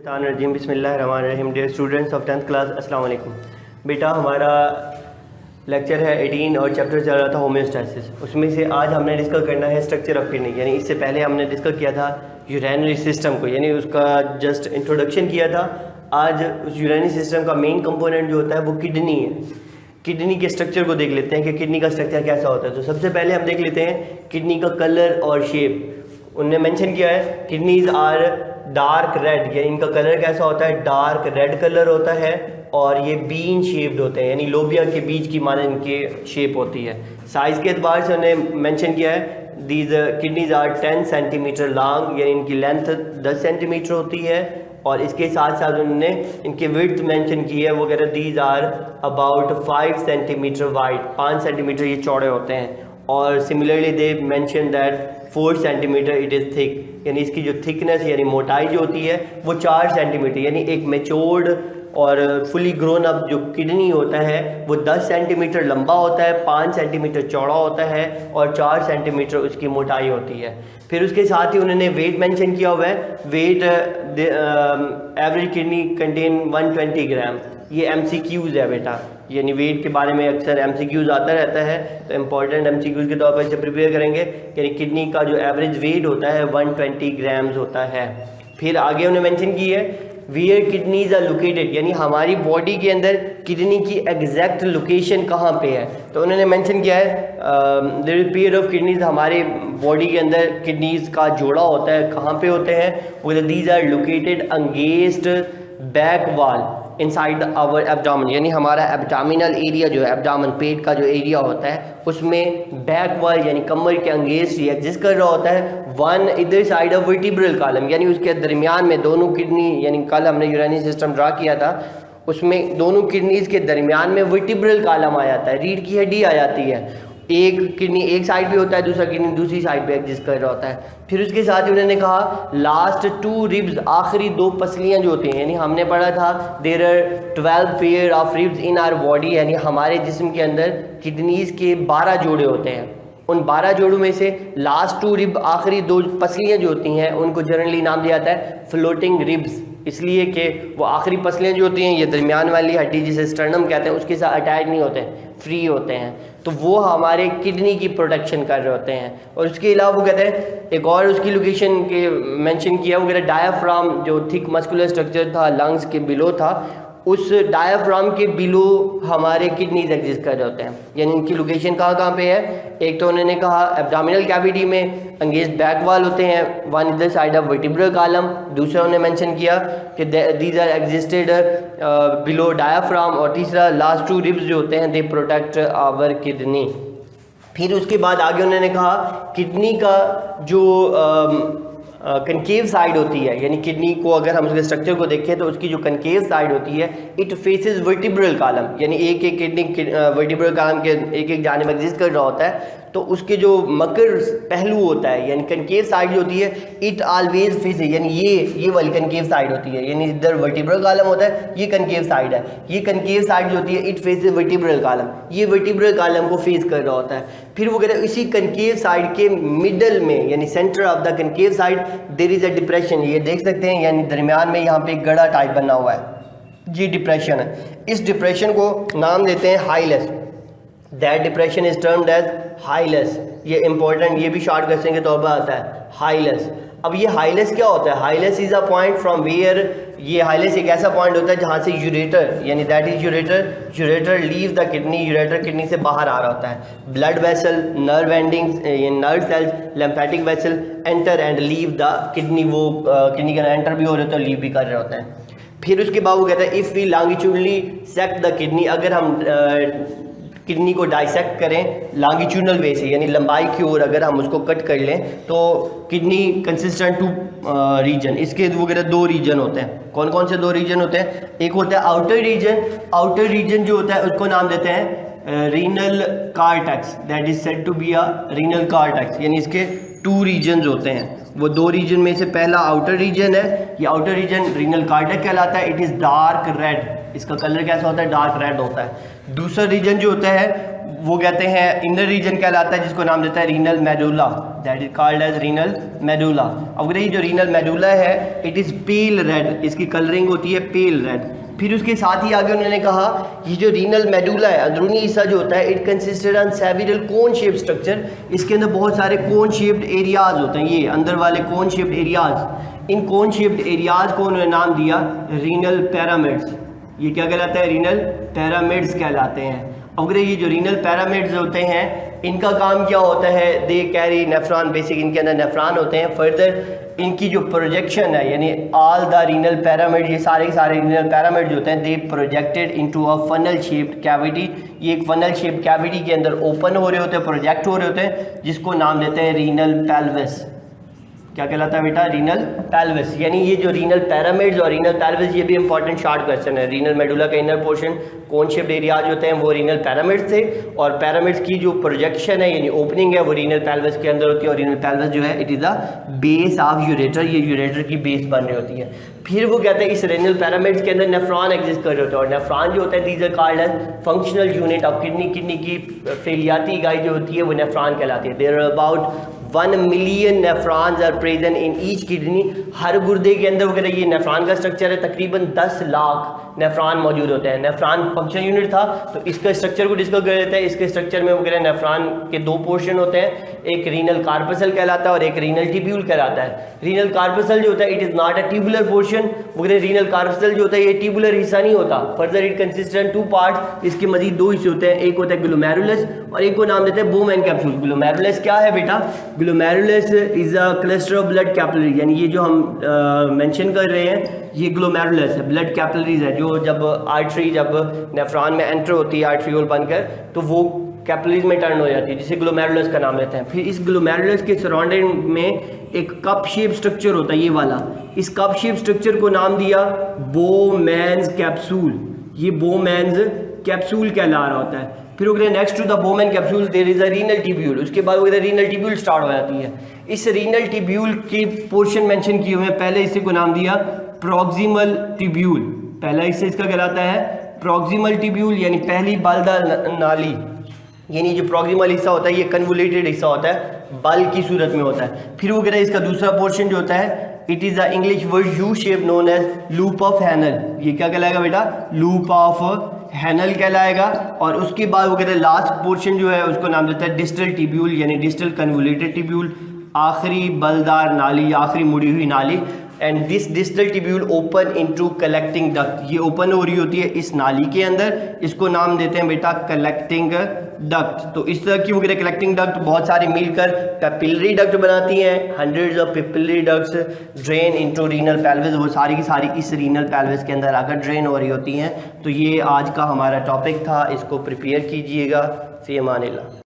बिस्मिल्लाहिर्रहमानिर्रहीम। Dear students of 10th class, अस्सलाम वालेकुम। बेटा, हमारा लेक्चर है 18 और चैप्टर चल रहा था होम्योस्टैसिस। उसमें से आज हमने डिस्कस करना है स्ट्रक्चर ऑफ किडनी। यानी इससे पहले हमने डिस्कस किया था यूरिनरी सिस्टम को, यानी उसका जस्ट इंट्रोडक्शन किया था। आज उस यूरिनरी सिस्टम का मेन कंपोनेंट जो होता है वो किडनी है। किडनी के स्ट्रक्चर को देख लेते हैं कि किडनी का स्ट्रक्चर कैसा होता है। तो सबसे पहले हम देख लेते हैं किडनी का कलर और शेप। उनने मेंशन किया है किडनीज आर डार्क रेड, यानी इनका कलर कैसा होता है, डार्क रेड कलर होता है। और ये बीन शेप्ड होते हैं, यानी लोबिया के बीज की माने इनकी शेप होती है। साइज़ के एतबार से उन्हें मेंशन किया है these kidneys are 10 centimetre long, यानी इनकी लेंथ 10 सेंटीमीटर होती है। और इसके साथ साथ उन्होंने इनकी विड्थ मेंशन की है, वो कह रहे these are about 5 centimetre wide, 5 centimetre ये चौड़े होते हैं। और similarly they mention that 4 centimetre it is thick, यानी इसकी जो थिकनेस यानी मोटाई जो होती है वो 4 सेंटीमीटर, यानी एक मैच्योर्ड और फुली ग्रोन अप जो किडनी होता है वो 10 सेंटीमीटर लंबा होता है, 5 सेंटीमीटर चौड़ा होता है और 4 सेंटीमीटर उसकी मोटाई होती है। फिर उसके साथ ही उन्होंने वेट मेंशन किया हुआ है। वेट एवरेज किडनी कंटेन 120 ग्राम। ये MCQs है बेटा, यानी वेट के बारे में अक्सर MCQs आता रहता है, तो इम्पॉर्टेंट MCQs के तौर पर इसे प्रिपेयर करेंगे। यानी किडनी का जो एवरेज वेट होता है 120 ग्राम्स होता है। फिर आगे उन्होंने मेंशन की है वेयर किडनीज आर लोकेटेड, यानी हमारी बॉडी के अंदर किडनी की एग्जैक्ट लोकेशन कहाँ पे है। तो उन्होंने मेंशन किया है there is pair of kidneys, हमारे बॉडी के अंदर किडनीज का जोड़ा होता है, कहाँ पे होते हैं वो these are located against back wall inside our abdomen, यानी हमारा एब्डोमिनल एरिया जो है, एब्डोमेन पेट का जो एरिया होता है उसमें बैक वॉल यानी कमर के अंगेंस्ट ये एग्जिस्ट कर रहा होता है। वन इधर साइड ऑफ वर्टिब्रल कॉलम, यानी उसके दरमियान में दोनों किडनी, यानी कल हमने यूरिनरी सिस्टम ड्रा किया था, उसमें दोनों किडनीज के दरमियान में वर्टिब्रल कॉलम आ जाता है, रीढ़ की हड्डी आ जाती है। एक किडनी एक साइड पे होता है, दूसरा किडनी दूसरी साइड पे एग्जिस्ट कर रहा होता है। फिर उसके साथ ही उन्होंने कहा लास्ट 2 रिब्स, आखिरी 2 पसलियां जो होती हैं, यानी हमने पढ़ा था there are 12 pair of ribs in our body, यानी हमारे जिस्म के अंदर किडनीज के 12 जोड़े होते हैं। उन 12 जोड़ों में से लास्ट 2 रिब, आखिरी 2 पसलियां जो होती हैं उनको जनरली नाम दिया जाता है फ्लोटिंग रिब्स, इसलिए कि वो आखिरी पसलियां जो होती हैं ये दरमियान वाली हड्डी जिसे स्टर्नम कहते हैं उसके साथ अटैच नहीं होते हैं, फ्री होते हैं, तो वो हमारे किडनी की प्रोटेक्शन कर रहे होते हैं। और उसके अलावा वो कहते हैं एक और उसकी लोकेशन के मेंशन किया, वो कहते हैं डायाफ्राम जो थिक मस्कुलर स्ट्रक्चर था लंग्स के बिलो था, उस डायाफ्राम के बिलो हमारे किडनीज एग्जिस्ट कर रहे होते हैं। यानी इनकी लोकेशन कहाँ पे है, एक तो उन्होंने कहा एब्डोमिनल कैविटी में अंगेंस्ट बैक वॉल होते हैं, वन इधर साइड ऑफ वर्टिब्रल कॉलम, दूसरा उन्होंने मेंशन किया कि these are existed below diaphragm, और तीसरा लास्ट 2 रिब्स जो होते हैं दे प्रोटेक्ट आवर किडनी। फिर उसके बाद आगे उन्होंने कहा किडनी का जो कनकेव साइड होती है, यानी किडनी को अगर हम उसके स्ट्रक्चर को देखें तो उसकी जो कनकेव साइड होती है इट फेसेस वर्टिब्रल कॉलम, यानी एक एक किडनी वर्टिब्रल कॉलम के एक एक जानिब एग्जिस्ट कर रहा होता है, तो उसके जो मकर पहलू होता है यानी कनकेव साइड जो होती है इट ऑलवेज फेसेस, यानी ये वाली कनकेव साइड होती है, यानी इधर वर्टिब्रल कॉलम होता है, ये कनकेव साइड है, ये कनकेव साइड जो होती है इट फेसेस वर्टिब्रल कॉलम, ये वर्टिब्रल कॉलम को फेस कर रहा होता है। फिर वो कहते हैं इसी कनकेव साइड के मिडल में यानी centre of the concave side there is a depression, ये देख सकते हैं, यानी दरमियान में यहाँ पे एक गड़ा टाइप बना हुआ है, ये डिप्रेशन है। इस डिप्रेशन को नाम देते हैं hilus, that depression is termed as hilus. ये इंपॉर्टेंट, ये भी शॉर्ट क्वेश्चन के तौर पर आता है हाइलस। अब ये हाइलस क्या होता है, hilus is a point from where, ये हाइलस एक ऐसा पॉइंट होता है जहाँ से यूरेटर यानी that is ureter leave the kidney, ureter kidney से बाहर आ रहा होता है। Blood vessel, nerve endings, nerve cells, lymphatic vessel enter and leave the kidney, वो किडनी के अंदर एंटर भी हो रहे होते हैं, लीव भी कर रहे होते हैं। फिर उसके बाद वो कहता है if we longitudinally sect the kidney, अगर हम किडनी को डाइसेक्ट करें लॉन्गिट्यूडनल वे से, यानी लंबाई की ओर अगर हम उसको कट कर लें तो किडनी कंसिस्टेंट 2 रीजन, इसके वगैरह 2 रीजन होते हैं। कौन कौन से 2 रीजन होते हैं, एक होता है आउटर रीजन, आउटर रीजन जो होता है उसको नाम देते हैं renal cortex, that is said to be a renal cortex, यानी इसके 2 रीजन्स होते हैं। वो 2 रीजन में से पहला आउटर रीजन है, ये आउटर रीजन रीनल कार्टेक्स कहलाता है, इट इज़ डार्क रेड, इसका कलर कैसा होता है, डार्क रेड होता है। दूसरा रीजन जो होता है वो कहते हैं इनर रीजन कहलाता है, जिसको नाम देता है renal medulla, that is called as renal medulla. अब ये जो रीनल मेडुला है इट इज़ पेल रेड, इसकी कलरिंग होती है पेल रेड। फिर उसके साथ ही आगे उन्होंने कहा ये जो रीनल मेडुला है, अंदरूनी हिस्सा जो होता है, it consisted on several cone shape structure, इसके अंदर बहुत सारे कोन शेप्ड एरियाज होते हैं, ये अंदर वाले कोन शेप्ड एरियाज। इन कोन शेप्ड एरियाज को उन्होंने नाम दिया रीनल पैरामिड्स। ये क्या कहलाता है? रीनल पैरामिड्स कहलाते हैं। अगर ये जो रीनल पैरामिड्स होते हैं इनका काम क्या होता है? दे कैरी नेफ्रॉन, बेसिक इनके अंदर नेफ्रॉन होते हैं। फर्दर इनकी जो प्रोजेक्शन है, यानी ऑल द रीनल पैरामिड, ये सारे के सारे रीनल पैरामिड जो होते हैं they projected into a funnel shaped cavity, ये एक फनल शेप्ड कैविटी के अंदर ओपन हो रहे होते हैं, प्रोजेक्ट हो रहे होते हैं, जिसको नाम देते हैं रीनल पेल्विस। क्या कहलाता है बेटा? Renal pelvis. यानी ये जो रीनल पैरामिड्स और रीनल पेल्विस, ये भी इंपॉर्टेंट शॉर्ट क्वेश्चन है। रीनल मेडुला का इनर पोर्शन कोन शेप्ड एरियाज होते हैं वो रीनल पैरामिड्स थे, और पैरामिड्स की जो प्रोजेक्शन है यानी ओपनिंग है वो रीनल पेल्विस के अंदर होती है। और रीनल पेल्विस जो है it is the base of ureter, ये यूरेटर की बेस बन रही होती है। फिर वो कहते हैं इस रीनल पैरामिड्स के अंदर नेफ्रॉन एग्जिस्ट कर रहे होते हैं, और नेफ्रॉन जो होता है these are called as functional unit of kidney. Kidney की फेलियाती इकाई जो होती है वो नेफ्रॉन कहलाती है। There are about 1 million nephrons are present in each kidney. हर गुर्दे के अंदर वगैरह ये नेफ्रॉन का स्ट्रक्चर है, तकरीबन 10 लाख नेफ्रॉन मौजूद होते हैं। नेफ्रॉन फंक्शन यूनिट था, तो इसका स्ट्रक्चर को डिस्कस कर लेते हैं। इसके स्ट्रक्चर में वगैरह नेफ्रॉन के 2 पोर्शन होते हैं, एक रीनल कार्पसल कहलाता है और एक रीनल टिब्यूल कहलाता है। रीनल कार्पसल जो होता है it is not a tubular portion, वगैरह रीनल कार्पसल जो होता है ये ट्यूबुलर हिस्सा नहीं होता। Further it consist of 2 part, इसके मजीद 2 हिस्से होते हैं, एक होता है ग्लोमेरुलस और एक को नाम देते हैं बोमेन कैप्सूल। ग्लोमेरुलस क्या है बेटा? Glomerulus is a cluster of blood capillary, यानी ये जो हम मेंशन कर रहे हैं ये ग्लोमेरुलस है, ब्लड कैपिलरीज है, जो जब आर्टरी जब नेफ्रॉन में एंटर होती है आर्टरियोल बनकर तो वो कैपिलरीज में टर्न हो जाती है, जिसे ग्लोमेरुलस का नाम लेते हैं। फिर इस ग्लोमेरुलस के सराउंडिंग में एक कप शेप स्ट्रक्चर होता है, ये वाला। इस कप शेप स्ट्रक्चर को नाम दिया बोमैन्स कैप्सूल, ये बोमैन्स कैप्सूल कहला रहा होता है। फिर वगैरह next to the Bowman capsule there is a renal tubule, उसके बाद वगैरह रीनल टिब्यूल स्टार्ट हो जाती है। इस रीनल टिब्यूल के पोर्शन मेंशन किए हुए हैं, पहले इसे को नाम दिया प्रॉक्सिमल टिब्यूल, पहला हिस्सा इसका कहलाता है प्रॉक्सिमल टिब्यूल, यानी पहली बालदार नाली। यानी जो प्रॉक्सिमल हिस्सा होता है ये कन्वोल्यूटेड हिस्सा होता है, बल की सूरत में होता है। फिर वगैरह इसका दूसरा पोर्शन जो होता है it is the English word U shape known as loop of Henle, ये क्या कहलाएगा बेटा? लूप ऑफ हैनल कहलाएगा। और उसके बाद वगैरह लास्ट पोर्शन जो है उसको नाम देता है डिस्टल टिब्यूल, यानी डिस्टल कन्वोल्यूटेड टिब्यूल, आखिरी बलदार नाली, आखिरी मुड़ी हुई नाली। And this distal tubule open into collecting duct, ये ओपन हो रही होती है इस नाली के अंदर, इसको नाम देते हैं बेटा कलेक्टिंग डक्ट। तो इस तरह की वगैरह कलेक्टिंग डक्ट बहुत सारी मिलकर पेपिलरी डक्ट बनाती हैं। Hundreds of papillary ducts drain into renal pelvis, वो सारी की सारी इस रीनल पेल्विस के अंदर आकर ड्रेन हो रही होती हैं। तो ये आज का हमारा टॉपिक था, इसको प्रिपेयर कीजिएगा। फ़ी अमानिल्लाह।